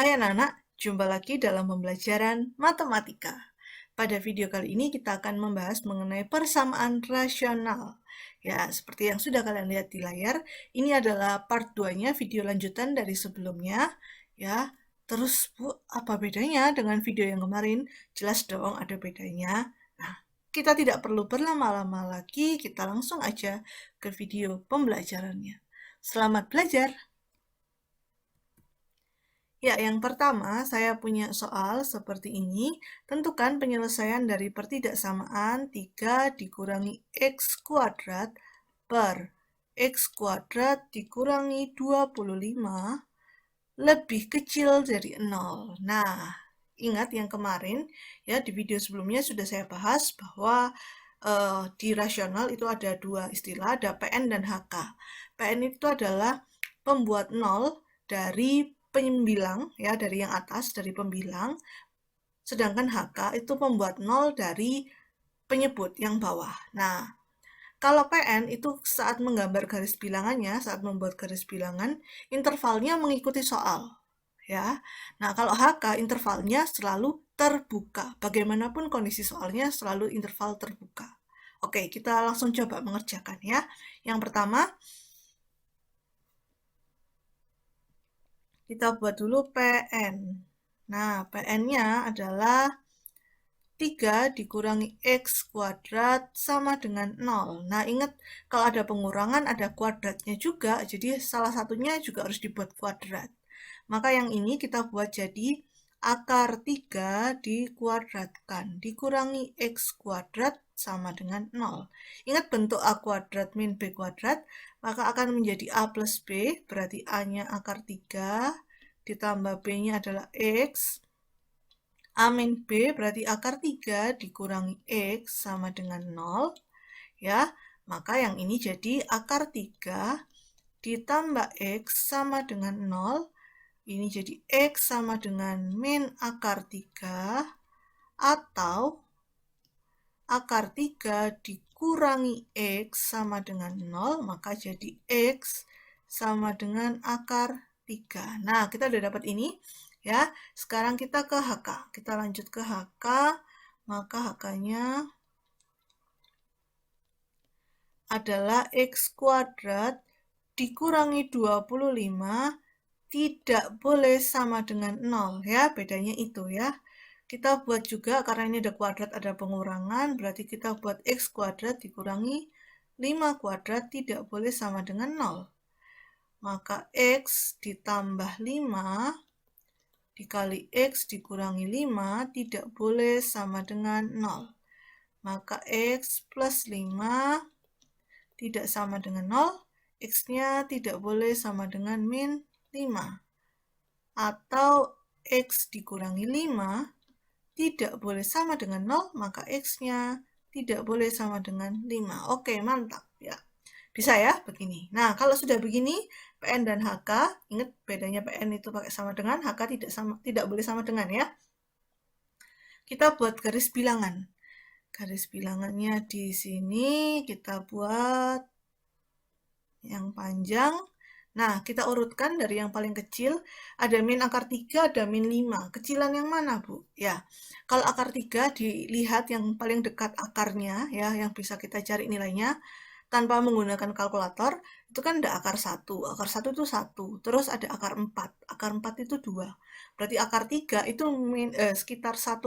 Hai anak-anak, jumpa lagi dalam pembelajaran matematika. Pada video kali ini kita akan membahas mengenai persamaan rasional. Ya, seperti yang sudah kalian lihat di layar, ini adalah part 2-nya video lanjutan dari sebelumnya. Ya, terus Bu, apa bedanya dengan video yang kemarin? Jelas dong ada bedanya. Nah, kita tidak perlu berlama-lama lagi, kita langsung aja ke video pembelajarannya. Selamat belajar! Ya, yang pertama saya punya soal seperti ini. Tentukan penyelesaian dari pertidaksamaan 3 dikurangi X kuadrat per X kuadrat dikurangi 25 lebih kecil dari 0. Nah, ingat yang kemarin, ya di video sebelumnya sudah saya bahas bahwa di rasional itu ada dua istilah, ada PN dan HK. PN itu adalah pembuat 0 dari pembilang, ya dari yang atas, dari pembilang, sedangkan HK itu pembuat 0 dari penyebut yang bawah. Nah, kalau PN itu saat menggambar garis bilangannya, saat membuat garis bilangan, intervalnya mengikuti soal. Ya, nah kalau HK intervalnya selalu terbuka. Bagaimanapun kondisi soalnya selalu interval terbuka. Oke, kita langsung coba mengerjakan ya. Yang pertama, kita buat dulu PN. Nah, PN-nya adalah 3 dikurangi X kuadrat sama dengan 0. Nah, ingat kalau ada pengurangan ada kuadratnya juga, jadi salah satunya juga harus dibuat kuadrat. Maka yang ini kita buat jadi akar 3 dikuadratkan, dikurangi X kuadrat sama dengan 0. Ingat bentuk A kuadrat min B kuadrat, maka akan menjadi A plus B, berarti A-nya akar 3, ditambah B-nya adalah X, A min B berarti akar 3 dikurangi X sama dengan 0. Ya, maka yang ini jadi akar 3 ditambah X sama dengan 0. Ini jadi X sama dengan min akar 3 atau akar 3 dikurangi X sama dengan 0, maka jadi X sama dengan akar 3. Nah, kita udah dapat ini. Ya, sekarang kita ke HK. Kita lanjut ke HK, maka HK-nya adalah X kuadrat dikurangi 25 tidak boleh sama dengan 0. Ya, bedanya itu ya. Kita buat juga, karena ini ada kuadrat, ada pengurangan, berarti kita buat X kuadrat dikurangi 5 kuadrat tidak boleh sama dengan 0. Maka X ditambah 5 dikali X dikurangi 5 tidak boleh sama dengan 0. Maka X plus 5 tidak sama dengan 0. X-nya tidak boleh sama dengan min 5. Atau X dikurangi 5 tidak boleh sama dengan 0, maka X-nya tidak boleh sama dengan 5. Oke, mantap ya. Bisa ya, begini. Nah, kalau sudah begini, PN dan HK, ingat bedanya PN itu pakai sama dengan, HK tidak boleh sama dengan ya. Kita buat garis bilangan. Garis bilangannya di sini kita buat yang panjang. Nah, kita urutkan dari yang paling kecil, ada min akar 3, ada min 5. Kecilan yang mana, Bu? Ya, kalau akar 3 dilihat yang paling dekat akarnya, ya, yang bisa kita cari nilainya, tanpa menggunakan kalkulator, itu kan ada akar 1. Akar 1 itu 1. Terus ada akar 4. Akar 4 itu 2. Berarti akar 3 itu sekitar 1,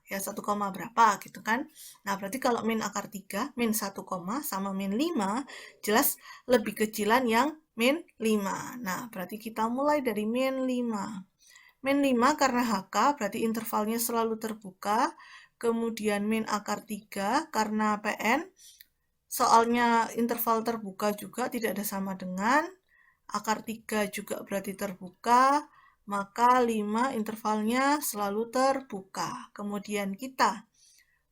ya 1, berapa gitu kan. Nah, berarti kalau min akar 3, min 1, sama min 5, jelas lebih kecilan yang min 5. Nah, berarti kita mulai dari min 5. Min 5 karena HK, berarti intervalnya selalu terbuka. Kemudian min akar 3 karena PN, soalnya interval terbuka juga tidak ada sama dengan. Akar 3 juga berarti terbuka. Maka 5 intervalnya selalu terbuka. Kemudian kita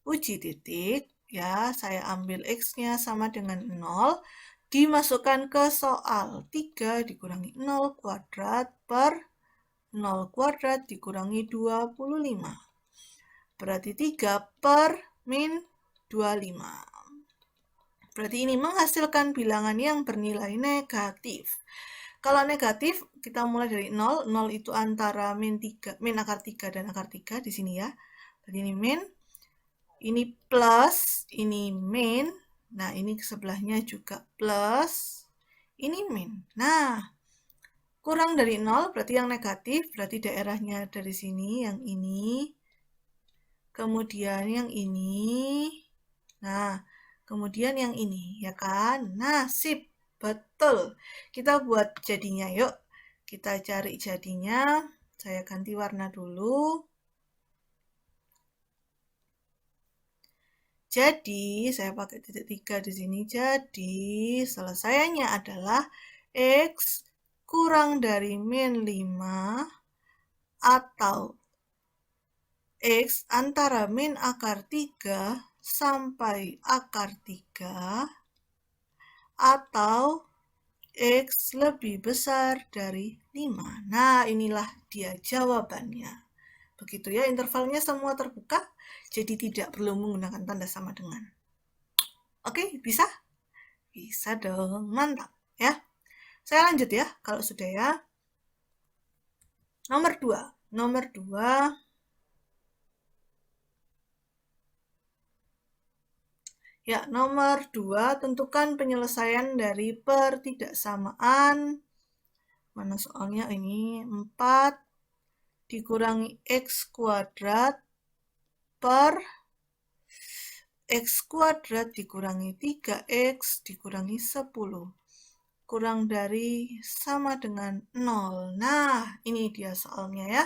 uji titik. Ya, saya ambil X-nya sama dengan 0. Dimasukkan ke soal. 3 dikurangi 0 kuadrat per 0 kuadrat dikurangi 25. Berarti 3 per min 25. Berarti ini menghasilkan bilangan yang bernilai negatif. Kalau negatif, kita mulai dari 0. 0 itu antara min akar 3 dan akar 3 di sini ya. Jadi ini min, ini plus, ini min. Nah, ini sebelahnya juga plus, ini min. Nah, kurang dari 0 berarti yang negatif, berarti daerahnya dari sini yang ini. Kemudian yang ini. Nah, kemudian yang ini, ya kan? Nah, sip. Betul. Kita buat jadinya, yuk. Kita cari jadinya. Saya ganti warna dulu. Jadi, saya pakai titik 3 di sini. Jadi, selesaiannya adalah X kurang dari min 5 atau X antara min akar 3 sampai akar 3 atau X lebih besar dari 5. Nah, inilah dia jawabannya. Begitu ya, intervalnya semua terbuka, jadi tidak perlu menggunakan tanda sama dengan. Oke, bisa? Bisa dong, mantap ya. Saya lanjut ya, kalau sudah ya. Nomor 2. Nomor 2. Ya, nomor 2, tentukan penyelesaian dari pertidaksamaan. Mana soalnya ini? 4 dikurangi X kuadrat per X kuadrat dikurangi 3X dikurangi 10. Kurang dari sama dengan 0. Nah, ini dia soalnya ya.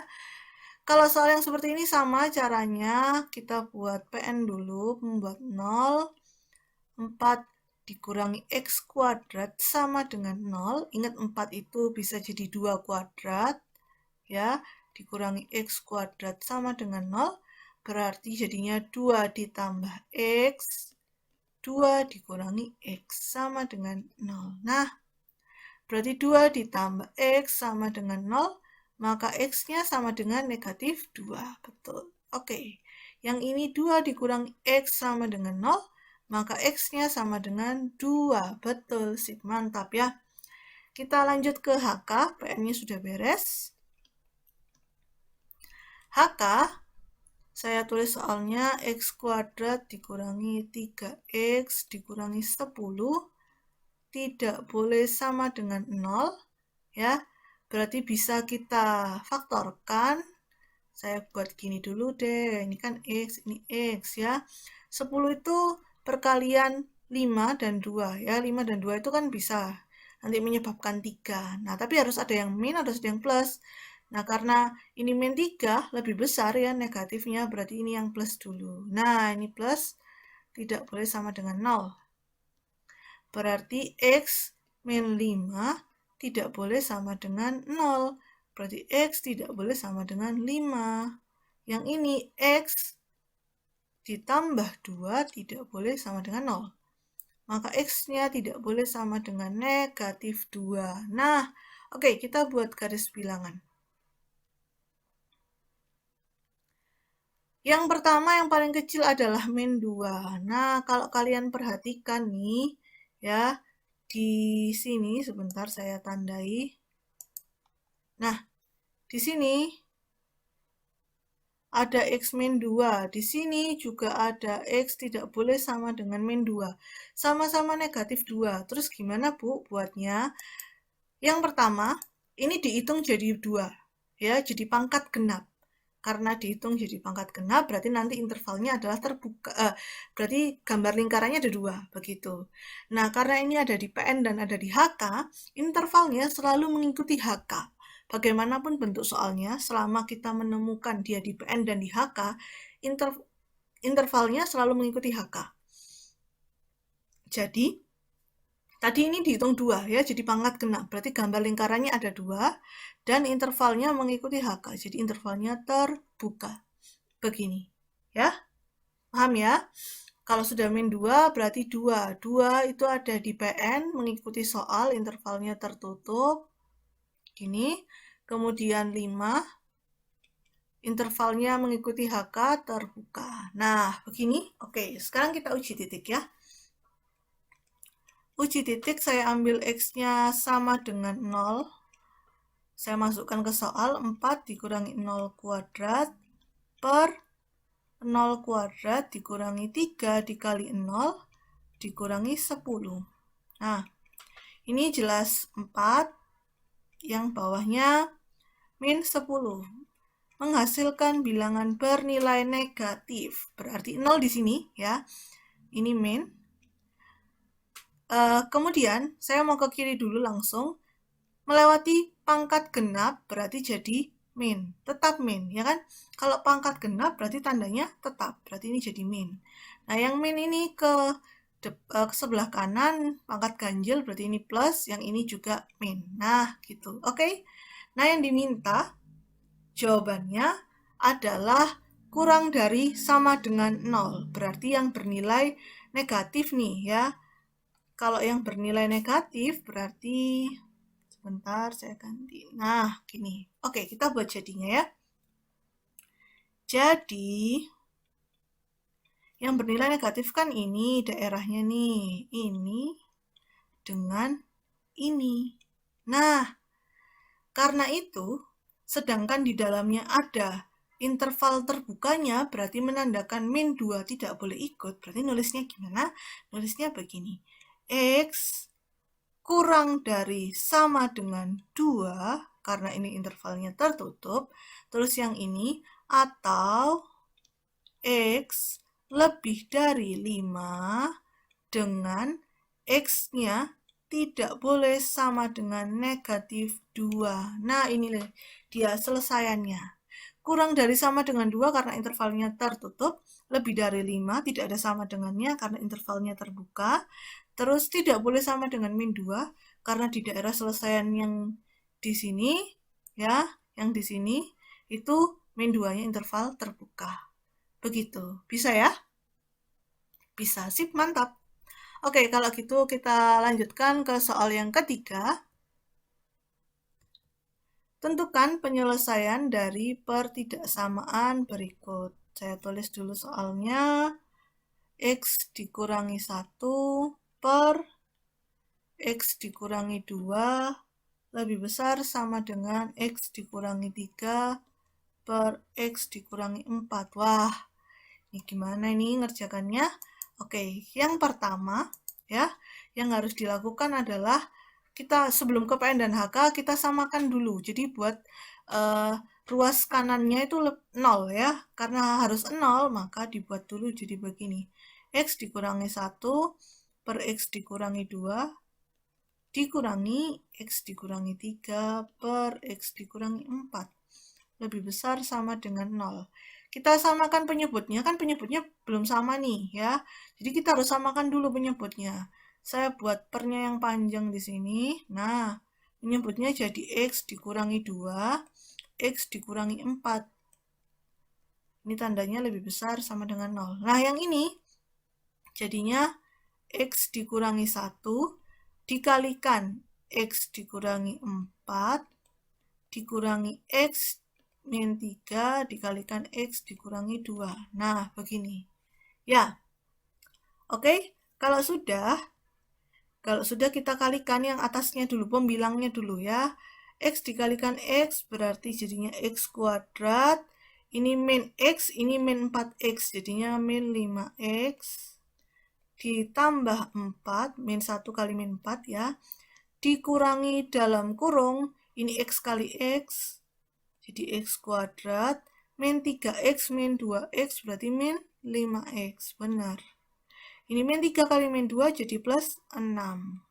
Kalau soal yang seperti ini sama caranya, kita buat PN dulu, membuat 0. 4 dikurangi X kuadrat sama dengan 0. Ingat 4 itu bisa jadi 2 kuadrat. Ya, dikurangi X kuadrat sama dengan 0. Berarti jadinya 2 ditambah X. 2 dikurangi X sama dengan 0. Nah, berarti 2 ditambah X sama dengan 0, maka X-nya sama dengan negatif 2. Betul. Oke. Yang ini 2 dikurangi X sama dengan 0, maka X-nya sama dengan 2. Betul. Sip, mantap ya. Kita lanjut ke HK. PN-nya sudah beres. HK, saya tulis soalnya X kuadrat dikurangi 3X dikurangi 10 tidak boleh sama dengan 0, ya. Berarti bisa kita faktorkan. Saya buat gini dulu deh. Ini kan X, ini X ya. 10 itu perkalian 5 dan 2 ya. 5 dan 2 itu kan bisa nanti menyebabkan 3. Nah, tapi harus ada yang min, harus ada yang plus. Nah, karena ini min 3 lebih besar ya negatifnya, berarti ini yang plus dulu. Nah, ini plus tidak boleh sama dengan 0. Berarti X min 5 tidak boleh sama dengan 0. Berarti X tidak boleh sama dengan 5. Yang ini X ditambah 2 tidak boleh sama dengan 0. Maka X-nya tidak boleh sama dengan negatif 2. Nah, oke, kita buat garis bilangan. Yang pertama, yang paling kecil adalah min 2. Nah, kalau kalian perhatikan nih, ya, di sini sebentar saya tandai. Nah, di sini ada X min 2. Di sini juga ada X tidak boleh sama dengan min 2. Sama-sama negatif 2. Terus gimana, Bu, buatnya? Yang pertama, ini dihitung jadi 2. Ya, jadi pangkat genap. Karena dihitung jadi pangkat genap, berarti nanti intervalnya adalah terbuka. Berarti gambar lingkarannya ada 2, begitu. Nah, karena ini ada di PN dan ada di HK, intervalnya selalu mengikuti HK. Bagaimanapun bentuk soalnya, selama kita menemukan dia di PN dan di HK, intervalnya selalu mengikuti HK. Jadi, tadi ini dihitung 2 ya, jadi pangkat genap. Berarti gambar lingkarannya ada 2 dan intervalnya mengikuti HK. Jadi intervalnya terbuka. Begini. Ya. Paham ya? Kalau sudah min 2 berarti 2. 2 itu ada di PN mengikuti soal intervalnya tertutup. Gini. Kemudian 5. Intervalnya mengikuti HK terbuka. Nah, begini. Oke, sekarang kita uji titik ya. Uji titik saya ambil X-nya sama dengan 0. Saya masukkan ke soal 4 dikurangi 0 kuadrat per 0 kuadrat dikurangi 3 dikali 0 dikurangi 10. Nah, ini jelas 4, yang bawahnya min 10. Menghasilkan bilangan bernilai negatif. Berarti 0 di sini ya. Ini min. Kemudian saya mau ke kiri dulu langsung. Melewati pangkat genap berarti jadi min. Tetap min, ya kan? Kalau pangkat genap berarti tandanya tetap. Berarti ini jadi min. Nah, yang min ini ke sebelah kanan, pangkat ganjil berarti ini plus, yang ini juga min. Nah, gitu. Oke. Nah, yang diminta jawabannya adalah kurang dari sama dengan 0. Berarti yang bernilai negatif nih ya. Kalau yang bernilai negatif berarti, sebentar saya ganti. Nah, gini. Oke, kita buat jadinya ya. Jadi, yang bernilai negatif kan ini daerahnya nih. Ini dengan ini. Nah, karena itu, sedangkan di dalamnya ada interval terbukanya, berarti menandakan min 2 tidak boleh ikut. Berarti nulisnya gimana? Nulisnya begini. X kurang dari sama dengan 2, karena ini intervalnya tertutup. Terus yang ini, atau X lebih dari 5 dengan X-nya tidak boleh sama dengan negatif 2. Nah, ini dia selesaiannya. Kurang dari sama dengan 2 karena intervalnya tertutup. Lebih dari 5 tidak ada sama dengannya karena intervalnya terbuka. Terus tidak boleh sama dengan min 2 karena di daerah selesaian yang di sini, ya, yang di sini, itu min 2-nya interval terbuka. Begitu. Bisa ya? Bisa. Sip, mantap. Oke, kalau gitu kita lanjutkan ke soal yang ketiga. Tentukan penyelesaian dari pertidaksamaan berikut. Saya tulis dulu soalnya. X dikurangi 1 per X dikurangi 2 lebih besar sama dengan X dikurangi 3 per X dikurangi 4. Wah, ini gimana ini ngerjakannya? Oke, yang pertama ya, yang harus dilakukan adalah kita sebelum ke PN dan HK kita samakan dulu. Jadi buat ruas kanannya itu 0 ya. Karena harus 0 maka dibuat dulu jadi begini. X dikurangi 1 per X dikurangi 2 dikurangi X dikurangi 3 per X dikurangi 4 lebih besar sama dengan 0. Kita samakan penyebutnya, kan penyebutnya belum sama nih ya. Jadi kita harus samakan dulu penyebutnya. Saya buat pernya yang panjang di sini. Nah, penyebutnya jadi X dikurangi 2, X dikurangi 4. Ini tandanya lebih besar sama dengan 0. Nah, yang ini jadinya X dikurangi 1 dikalikan X dikurangi 4 dikurangi X min 3 dikalikan X dikurangi 2. Nah, begini. Ya. Oke, kalau sudah kita kalikan yang atasnya dulu, pembilangnya dulu ya. X dikalikan X berarti jadinya X kuadrat. Ini min X, ini min 4X. Jadinya min 5X. Ditambah 4, min 1 kali min 4 ya. Dikurangi dalam kurung, ini X kali X. Jadi X kuadrat, min 3X, min 2X, berarti min 5X. Benar. Ini min 3 kali min 2, jadi plus 6.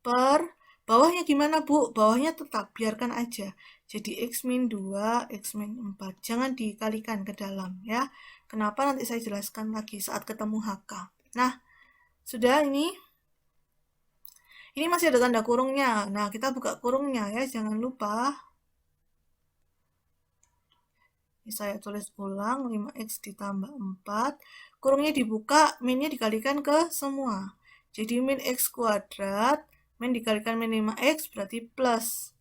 Per, bawahnya gimana, Bu? Bawahnya tetap, biarkan aja. Jadi X min 2, X min 4. Jangan dikalikan ke dalam, ya. Kenapa? Nanti saya jelaskan lagi saat ketemu HK. Nah, sudah ini. Ini masih ada tanda kurungnya. Nah, kita buka kurungnya ya, jangan lupa. Ini saya tulis ulang, 5X ditambah 4. Kurungnya dibuka, minnya dikalikan ke semua. Jadi min X kuadrat, min dikalikan min 5X berarti plus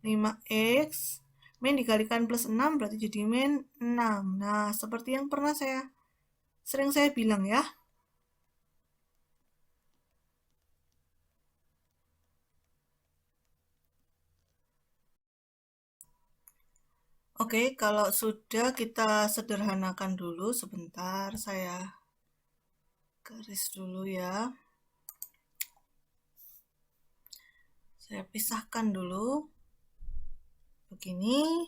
5X. Min dikalikan plus 6 berarti jadi min 6. Nah, seperti yang pernah sering saya bilang ya. Oke, kalau sudah kita sederhanakan dulu sebentar, saya garis dulu ya. Saya pisahkan dulu. Begini.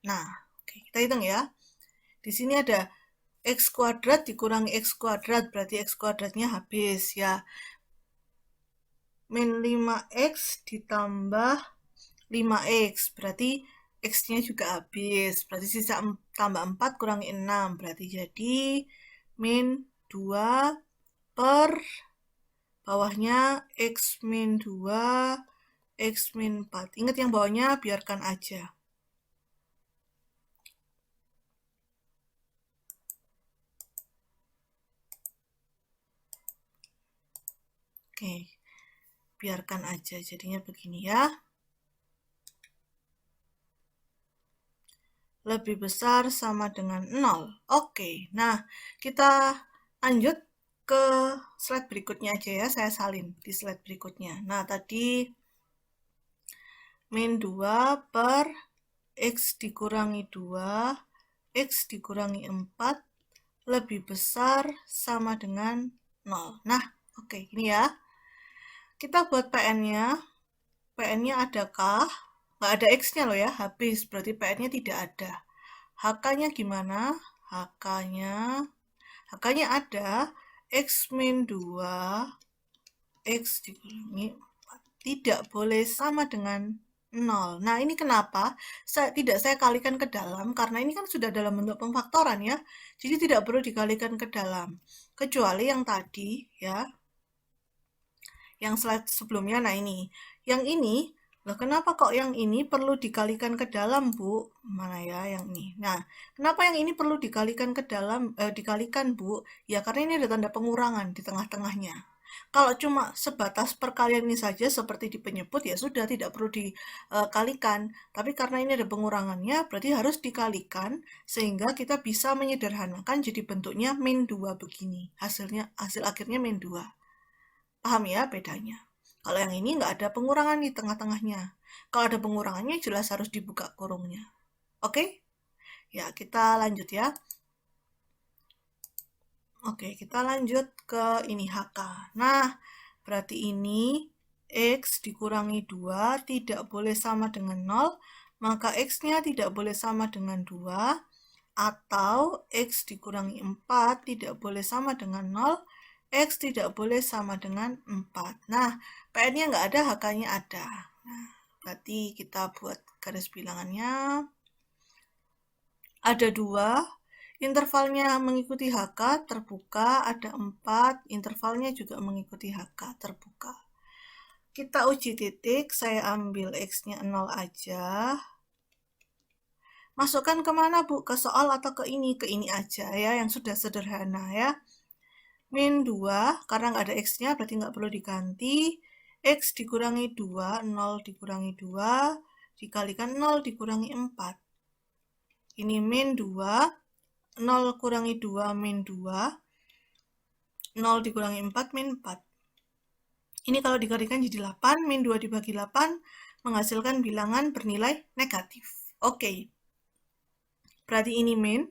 Nah, oke, kita hitung ya. Di sini ada X kuadrat dikurangi X kuadrat, berarti X kuadratnya habis ya. Min 5X ditambah 5X, berarti X-nya juga habis. Berarti sisa tambah 4 kurangi 6, berarti jadi min 2 per bawahnya X min 2, X min 4. Ingat yang bawahnya biarkan aja. Oke, biarkan aja, jadinya begini ya. Lebih besar sama dengan 0. Oke, nah kita lanjut ke slide berikutnya aja ya, saya salin di slide berikutnya. Nah, tadi min 2 per X dikurangi 2, X dikurangi 4, lebih besar sama dengan 0. Nah, oke, ini ya. Kita buat PN-nya. PN-nya adakah? Nggak ada X-nya loh ya, habis. Berarti PN-nya tidak ada. HK-nya gimana? HK-nya ada X min 2, X dikurangi 4. Tidak boleh sama dengan 0. Nah, ini kenapa? Tidak saya kalikan ke dalam, karena ini kan sudah dalam bentuk pemfaktoran ya. Jadi tidak perlu dikalikan ke dalam. Kecuali yang tadi ya. Yang slide sebelumnya, nah ini. Yang ini, loh kenapa kok yang ini perlu dikalikan ke dalam, Bu? Mana ya yang ini? Nah, kenapa yang ini perlu dikalikan ke dalam, dikalikan, Bu? Ya, karena ini ada tanda pengurangan di tengah-tengahnya. Kalau cuma sebatas perkalian ini saja seperti di penyebut, ya sudah tidak perlu dikalikan. Tapi karena ini ada pengurangannya, berarti harus dikalikan sehingga kita bisa menyederhanakan jadi bentuknya min 2 begini. Hasil akhirnya min 2. Paham ya bedanya? Kalau yang ini nggak ada pengurangan di tengah-tengahnya. Kalau ada pengurangannya jelas harus dibuka kurungnya. Oke? Ya, kita lanjut ya. Oke, kita lanjut ke ini HK. Nah, berarti ini X dikurangi 2 tidak boleh sama dengan 0, maka X-nya tidak boleh sama dengan 2, atau X dikurangi 4 tidak boleh sama dengan 0, X tidak boleh sama dengan 4. Nah, PN-nya nggak ada, HK-nya ada. Nah, berarti kita buat garis bilangannya. Ada 2, intervalnya mengikuti HK terbuka, ada 4, intervalnya juga mengikuti HK terbuka. Kita uji titik, saya ambil X-nya 0 aja. Masukkan kemana, Bu? Ke soal atau ke ini? Ke ini aja ya, yang sudah sederhana ya. Min 2, karena nggak ada X-nya, berarti nggak perlu diganti. X dikurangi 2, 0 dikurangi 2, dikalikan 0 dikurangi 4. Ini min 2, 0 kurangi 2, min 2, 0 dikurangi 4, min 4. Ini kalau dikalikan jadi 8, min 2 dibagi 8, menghasilkan bilangan bernilai negatif. Oke. Berarti ini min.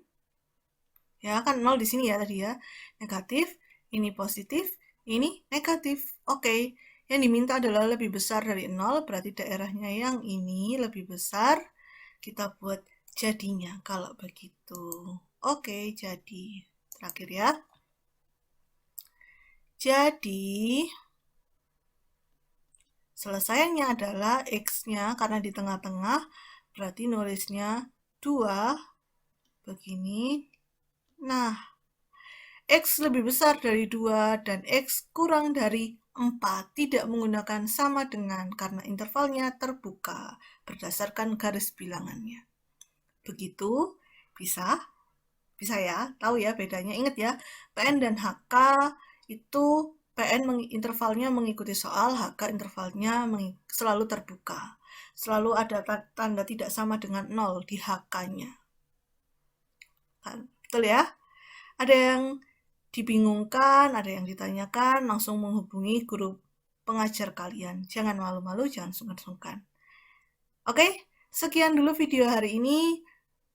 Ya, kan 0 di sini ya tadi ya. Negatif, ini positif, ini negatif. Oke. Yang diminta adalah lebih besar dari 0, berarti daerahnya yang ini lebih besar. Kita buat jadinya kalau begitu. Oke, jadi. Terakhir ya. Jadi, selesainya adalah X-nya, karena di tengah-tengah, berarti nulisnya 2, begini. Nah, X lebih besar dari 2 dan X kurang dari 4 tidak menggunakan sama dengan karena intervalnya terbuka berdasarkan garis bilangannya. Begitu, bisa? Bisa ya? Tahu ya bedanya? Ingat ya, PN dan HK itu PN intervalnya mengikuti soal, HK intervalnya selalu terbuka. Selalu ada tanda tidak sama dengan 0 di HK-nya. Betul ya? Ada yang dibingungkan, ada yang ditanyakan, langsung menghubungi guru pengajar kalian. Jangan malu-malu, jangan sungkan-sungkan. Oke, sekian dulu video hari ini.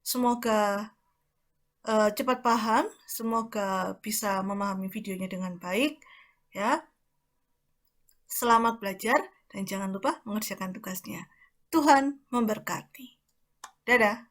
Semoga cepat paham, semoga bisa memahami videonya dengan baik. Ya, selamat belajar dan jangan lupa mengerjakan tugasnya. Tuhan memberkati. Dadah.